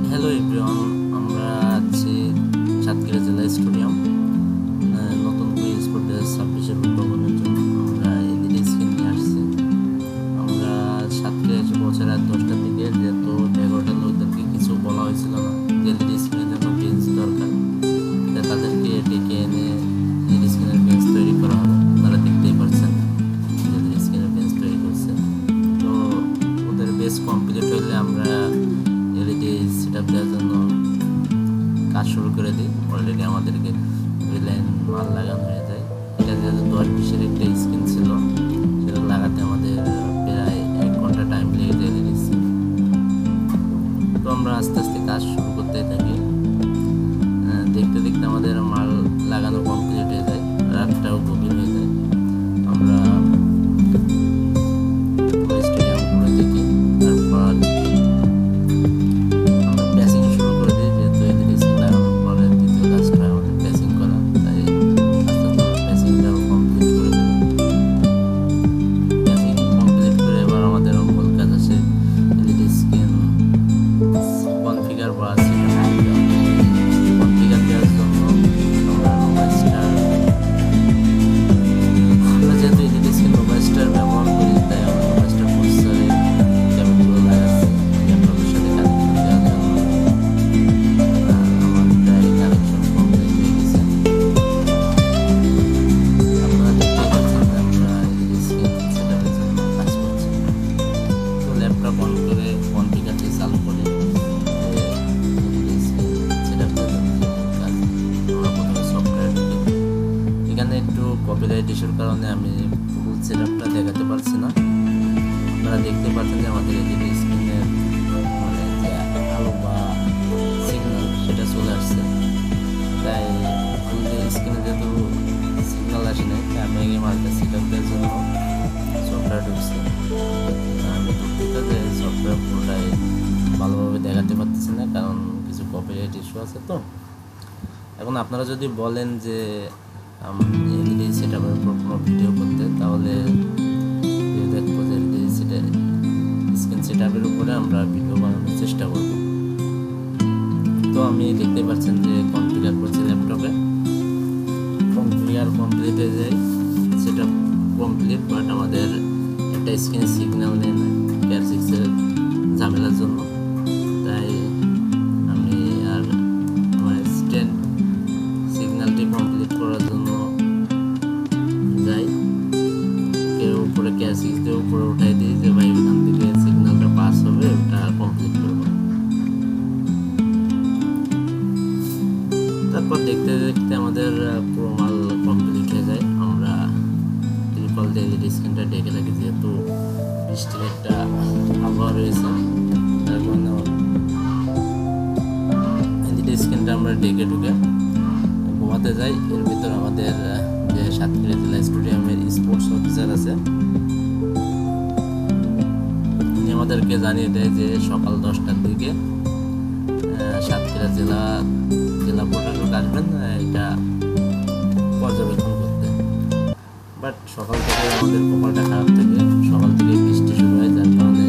Hello everyone, আমরা আছি সাতক্ষীরা জেলা স্টেডিয়াম নতুন করে স্পোর্ট 2026-এর উদ্বোধনের জন্য আমরা এলইডি স্ক্রিন নিয়ে আসছি। আমরা সাতক্ষীরা এসে পৌঁছার রাত 10টার দিকে, যেহেতু 11টার লোকদেরকে কিছু বলা হয়েছিল না যে এলইডি স্ক্রিনের জন্য বেঞ্চ দরকার, তাদেরকে ডেকে এনে এলইডি স্ক্রিনের বেঞ্চ তৈরি করা হবে। আপনারা দেখতেই পাচ্ছেন এলইডি স্ক্রিনের বেঞ্চ তৈরি করছে। তো ওদের বেঞ্চ কমপ্লিট হইলে আমরা এলইডি সেটআপ দেওয়ার জন্য কাজ শুরু করে দিই। অলরেডি আমাদেরকে 2 লাইন মাল লাগানো হয়ে যায়। এটা যেহেতু 10-20-এর একটা স্ক্রিন ছিল, সেটা লাগাতে আমাদের প্রায় 1 ঘন্টা টাইম লেগে যায় এলইডি স্ক্রিন। তো আমরা আস্তে আস্তে কাজ শুরু করতে থাকি। দেখতে দেখতে আমাদের মাল লাগানো কমপ্লিট হয়ে যায়, রাতটাও গভীর হয়ে যায়। আমরা স্টেডিয়াম ঘুরে দেখি, তারপর কপিরাইট ইস্যুর কারণে আমি ফুল সেটআপটা দেখাতে পারছি না। আপনারা দেখতে পাচ্ছেন যে আমাদের এলইডি স্ক্রিনের মানে যে আলো বা সিগন্যাল সেটা চলে আসছে। তাই স্ক্রিনে যেহেতু সিগন্যাল আসে নাই, তাই আমি এই মালটা সেটআপ দেওয়ার জন্য সফটওয়্যার ঢুকছি। আমি দুঃখিত যে সফটওয়্যার পুরোটাই ভালোভাবে দেখাতে পারতেছি না, কারণ কিছু কপিরাইট ইস্যু আছে। তো এখন আপনারা যদি বলেন যে এলইডি সেটআপের উপর কোনো ভিডিও করতে, তাহলে দেখবো যে এলইডি স্ক্রিন সেটআপের উপরে আমরা ভিডিও বানানোর চেষ্টা করব। তো আমি দেখতে পাচ্ছেন যে কনফিগার করছি ল্যাপটপে, কনফিগার কমপ্লিট হয়ে যায়, সেটআপ কমপ্লিট। বাট আমাদের একটা স্ক্রিনে সিগন্যাল নেই না CAR6-এর ঝামেলার জন্য। তাই আমি আর আমার স্ট্যান্ড সিগন্যালটি কমপ্লিট করার জন্য যাই, কেউ উপরে CAR6 দিয়ে উপরে উঠাই দিই যে ভাই ওখান থেকে সিগন্যালটা পাস হবে, ওটা কমপ্লিট করবো। তারপর দেখতে দেখতে আমাদের পুরো মাল কমপ্লিট হয়ে যায়। আমরা ত্রিপল দিয়ে এলইডি স্ক্রিনটা ডেকে রাখি, যেহেতু বৃষ্টির একটা আবহাওয়া রয়েছে, তার কারণে এলইডি স্ক্রিনটা আমরা ডেকে ঢুকে ঘুমাতে যাই। এর ভিতর আমাদের যে সাতক্ষীরা জেলা স্টেডিয়ামের স্পোর্টস অফিসার আছে, উনি আমাদেরকে জানিয়ে দেয় যে সকাল 10টার দিকে সাতক্ষীরা জেলা প্রশাসক আসবেন এটা পর্যবেক্ষণ করতে। বাট সকাল থেকে আমাদের কপালটা খারাপ থাকে, সকাল থেকে বৃষ্টি শুরু হয়, যার কারণে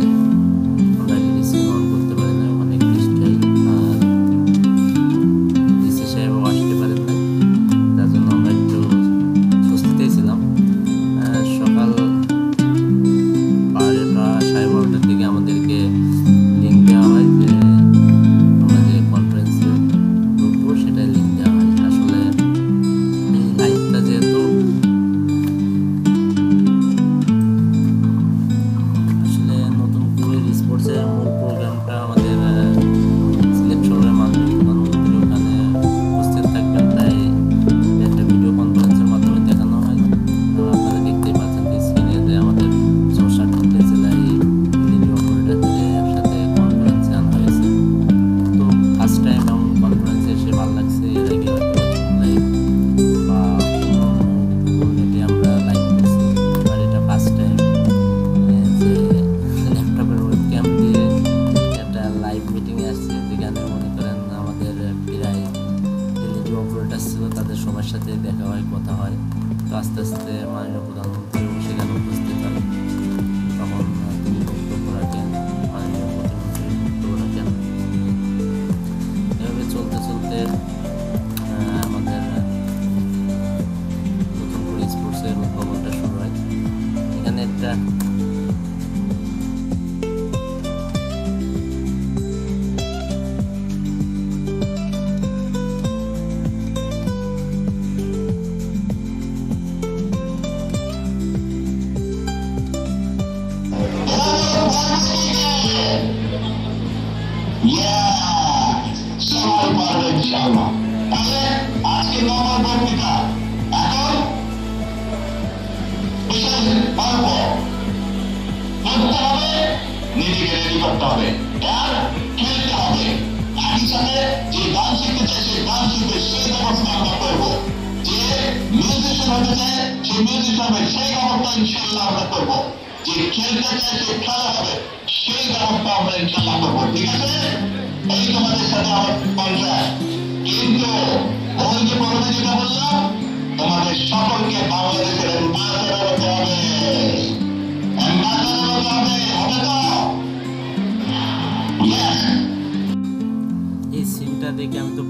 আমরা স্ক্রিন অন করতে পারি না, অনেক বৃষ্টি হয়। আর ডিসি সাহেবও আসতে পারেন না, তার জন্য আমরা একটু স্বস্তিতেই ছিলাম। সকাল 12:30 দিকে আমাদেরকে লিঙ্ক দেওয়া হয় যে আমরা যে কনফারেন্সে ঢুকবো সেটাই লিঙ্ক দেওয়া হয়। আসলে এই লাইভটা যেহেতু করতে হবে, নিজেকে রেডি করতে হবে আর খেলতে হবে। একই সাথে যে গান শিখতে চায় সে গান শিখবে, সেই ব্যবস্থা আমরা করবো। যে মিউজিশিয়ান হতে চায় সে মিউজিশিয়ান হবে, সেই ব্যবস্থা ইনশাল্লাহ আমরা করবো। যে খেলতে চায় সে খেলা হবে, সেই ব্যবস্থা আমরা ইনশাল্লাহ করবো। ঠিক আছে, এই তোমাদের সাথে আমার কন্ট্রাক্ট। কিন্তু ওই যে প্রথমে যেটা বললাম, তোমাদের সকলকে বাংলাদেশের অ্যাম্বাসেডর হতে হবে। অ্যাম্বাসেডর হতে হবে, হবে তো? Yes! এই সিনটা দেখে আমি তো